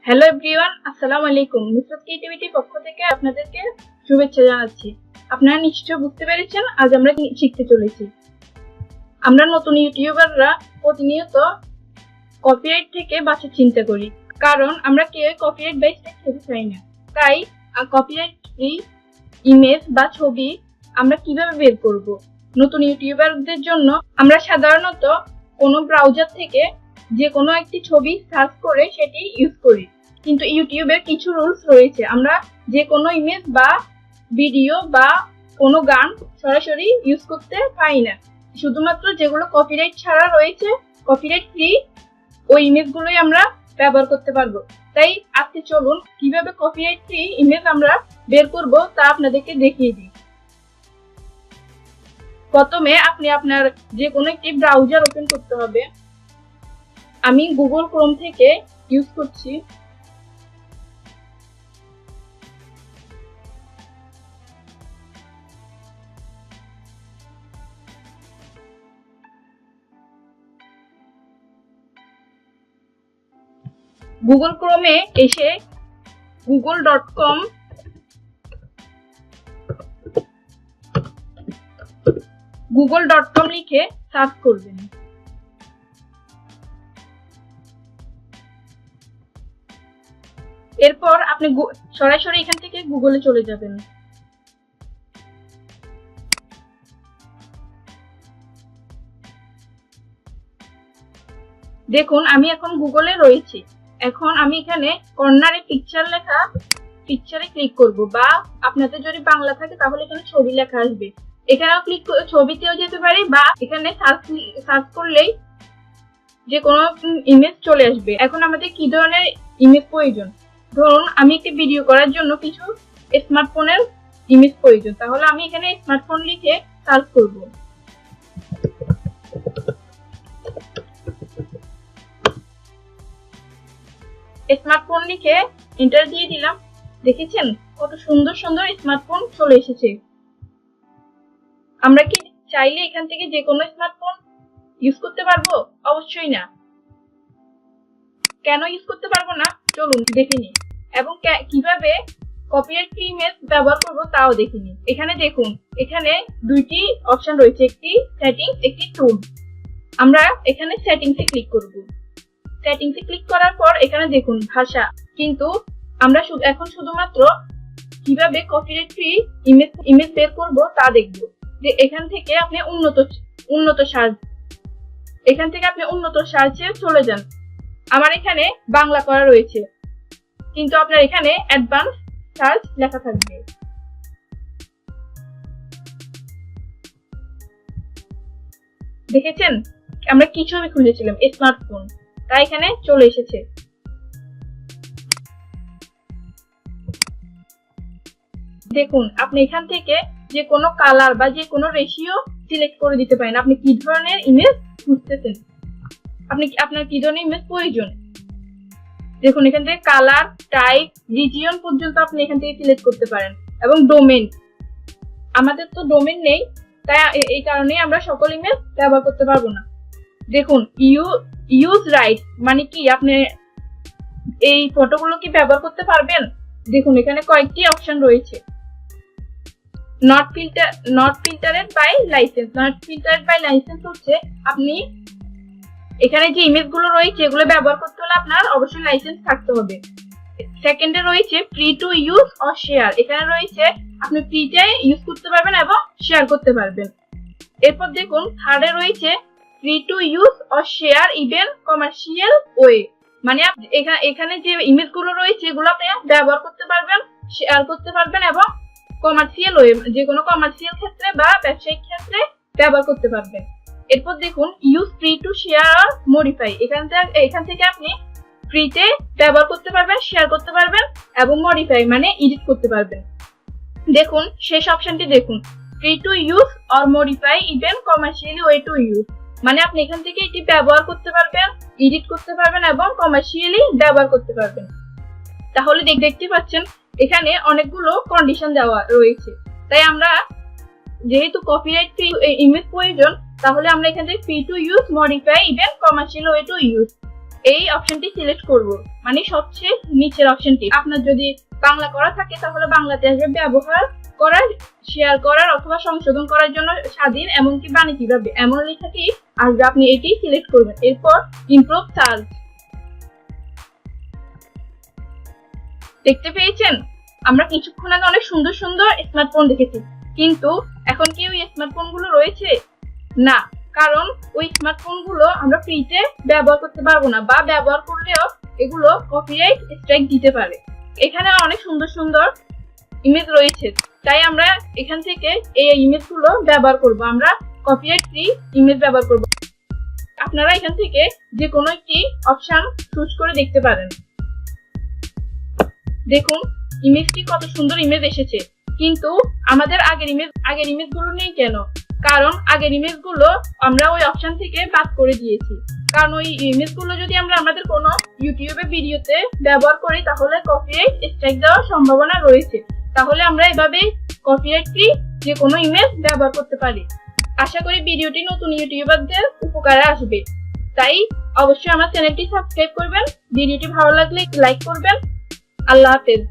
Hello everyone, আসসালামু আলাইকুম। Nusrat creativity পক্ষ থেকে আপনাদেরকে শুভেচ্ছা জানাচ্ছি। আপনারা নিশ্চয়ই বুঝতে পেরেছেন আজ আমরা কি শিখতে চলেছি। আমরা নতুন ইউটিউবাররা প্রতিনিয়ত কপিরাইট থেকে বাঁচার চিন্তা করি, কারণ আমরা কেউ কপিরাইট বেসটা খেতে চাই না। তাই কপিরাইট ফ্রি ইমেজ বা ছবি আমরা কিভাবে বের করব? নতুন ইউটিউবারদের জন্য আমরা সাধারণত কোনো ব্রাউজার থেকে যে কোনো একটি ছবি সার্চ করে সেটি ইউজ করি, কিন্তু ইউটিউবের কিছু রুলস রয়েছে। আমরা যে কোনো ইমেজ বা ভিডিও বা কোনো গান সরাসরি ইউজ করতে পারি না। শুধুমাত্র যেগুলো কপিরাইট ছাড়া রয়েছে, কপিরাইট ফ্রি, ওই ইমেজগুলোই আমরা ব্যবহার করতে পারবো। তাই আজকে চলুন কিভাবে কপিরাইট ফ্রি ইমেজ আমরা বের করব তা আপনাদেরকে দেখিয়ে দিই। প্রথমে আপনি আপনার যে কোনো একটি ব্রাউজার ওপেন করতে হবে। আমি গুগল ক্রোম থেকে ইউজ করছি। গুগল ক্রোমে এসে google.com লিখে সার্চ করবেন। এরপর আপনি সরাসরি এখান থেকে গুগলে চলে যাবেন। দেখুন আমি এখন গুগলে রয়েছি। এখন আমি এখানে কর্নারে পিকচারে ক্লিক করব, বা আপনাদের যদি বাংলা থাকে তাহলে এখানে ছবি লেখা আসবে। এখানেও ছবিতেও যেতে পারি, বা এখানে সার্চ করলেই যে কোনো ইমেজ চলে আসবে। এখন আমাদের কি ধরনের ইমেজ প্রয়োজন? ধরুন আমি একটি ভিডিও করার জন্য কিছু স্মার্টফোনের ইমেজ প্রয়োজন, তাহলে আমি এখানে স্মার্টফোন লিখে সার্চ করব। স্মার্টফোন লিখে এন্টার দিয়ে দিলাম। দেখেছেন কত সুন্দর সুন্দর স্মার্টফোন চলে এসেছে। আমরা কি চাইলে এখান থেকে যে কোনো স্মার্টফোন ইউজ করতে পারবো? অবশ্যই না। কেন ইউজ করতে পারবো না চলুন দেখে নিই, এবং কিভাবে কপিরাইট ফ্রি ইমেজ ব্যবহার করব তাও দেখে নিই। এখানে দেখুন, এখানে দুইটি অপশন রয়েছে, একটি সেটিংস, একটি টুল। আমরা এখানে সেটিংসে ক্লিক করব। সেটিংসে ক্লিক করার পর এখানে দেখুন ভাষা, কিন্তু আমরা এখন শুধুমাত্র কিভাবে কপিরাইট ফ্রি ইমেজ বের করব তা দেখব। যে এখান থেকে আপনি উন্নত সার্চে চলে যান। আমার এখানে বাংলা করা রয়েছে, কিন্তু আপনার এখানে অ্যাডভান্স সার্চ লেখা থাকবে। দেখেছেন আমরা কি ছবি খুঁজেছিলাম? স্মার্টফোন, তাই এখানে চলে এসেছে। দেখুন আপনি এখান থেকে যে কোনো কালার বা যে কোনো রেশিও সিলেক্ট করে দিতে পারেন। আপনি কি ধরনের ইমেজ খুঁজতেছেন, আপনার কি ধরনের ইমেজ প্রয়োজন। দেখুন এখান থেকে কালার, টাইপ, রিজিয়ন পর্যন্ত আপনি এখান থেকে সিলেক্ট করতে পারেন, এবং ডোমেইন। আমাদের তো ডোমেইন নেই, তাই এই কারণে আমরা সকল ইমেজ ব্যবহার করতে পারবো না। দেখুন ইউজ রাইট মানে কি, আপনি এই ফটোগুলো কি ব্যবহার করতে পারবেন? দেখুন এখানে কয়েকটি অপশন রয়েছে। Not filtered by license. Not filtered by license হচ্ছে আপনি এখানে যে ইমেজগুলো রয়েছে এগুলো ব্যবহার করতে হলে আপনার অবশ্যই লাইসেন্স থাকতে হবে। সেকেন্ডে রয়েছে free to use or share. এখানে রয়েছে আপনি ফ্রিতে ইউজ করতে পারবেন এবং শেয়ার করতে পারবেন। এরপর দেখুন থার্ডে রয়েছে free to use or share even commercial way, মানে এখানে যে ইমেজগুলো রয়েছে এগুলো আপনি ব্যবহার করতে পারবেন, শেয়ার করতে পারবেন, এবং কমার্শিয়াল ওয়ে যে কোনো কমার্শিয়াল ক্ষেত্রে বা ব্যবসায়িক ক্ষেত্রে ব্যবহার করতে পারবেন। এরপর দেখুন ইউজ ফ্রি টু শেয়ার আর মডিফাই। এখান থেকে আপনি ফ্রিতে ব্যবহার করতে পারবেন, শেয়ার করতে পারবেন, এবং মডিফাই মানে এডিট করতে পারবেন। দেখুন শেষ অপশনটি দেখুন, free to use or modify even commercially way to use, মানে আপনি এখান থেকে এটি ব্যবহার করতে পারবেন, এডিট করতে পারবেন, এবং কমার্শিয়ালি ব্যবহার করতে পারবেন। তাহলে দেখতে পাচ্ছেন এখানে অনেকগুলো কন্ডিশন দেওয়া রয়েছে। তাই আমরা যেহেতু কপিরাইট ফ্রি ইমেজ প্রয়োজন, তাহলে আমরা এখান থেকে free to use, modify, even commercial way to use এই অপশনটি সিলেক্ট করব, মানে সবচেয়ে নিচের অপশনটি। আপনার যদি বাংলা করা থাকে তাহলে বাংলাতে আসবে ব্যবহার করার, শেয়ার করার অথবা সংশোধন করার জন্য স্বাধীন, এমনকি বাণিজ্যিকভাবে এমন লেখাটি আসবে। আপনি এটি সিলেক্ট করবেন। এরপর ইমপ্রুভ সার্চ। দেখতে পেয়েছেন, আমরা কিছুক্ষণ আগে অনেক সুন্দর সুন্দর স্মার্টফোন দেখেছি, কিন্তু এখন কি ওই স্মার্টফোন গুলো রয়েছে? না, কারণ ওই স্মার্টফোন গুলো আমরা ফ্রিতে ব্যবহার করতে পারবো না, বা ব্যবহার করলেও এগুলো কপিরাইট স্ট্রাইক দিতে পারে। এখানে অনেক সুন্দর সুন্দর ইমেজ রয়েছে, তাই আমরা এখান থেকে এই ইমেজ গুলো ব্যবহার করব। আমরা কপিরাইট ফ্রি ইমেজ ব্যবহার করব। আপনারা এখান থেকে যে কোনো একটি অপশন চুজ করে দেখতে পারেন। দেখুন ইমেজটি কত সুন্দর ইমেজ এসেছে, কিন্তু আমাদের আগের ইমেজ গুলো নেই কেন? কারণ আগের ইমেজ গুলো আমরা ওই অপশন থেকে বাদ করে দিয়েছি। কারণ ওই ইমেজ গুলো যদি আমরা আমাদের কোনো ইউটিউবে ভিডিওতে ব্যবহার করি তাহলে কপিরাইট স্ট্রাইক দেওয়ার সম্ভাবনা রয়েছে। তাহলে আমরা এভাবে কপিরাইট ফ্রি যে কোনো ইমেজ ব্যবহার করতে পারি। আশা করি ভিডিওটি নতুন ইউটিউবারদের উপকারে আসবে, তাই অবশ্যই আমার চ্যানেলটি সাবস্ক্রাইব করবেন। ভিডিওটি ভালো লাগলে লাইক করবেন। আল্লাহ হাফেজ।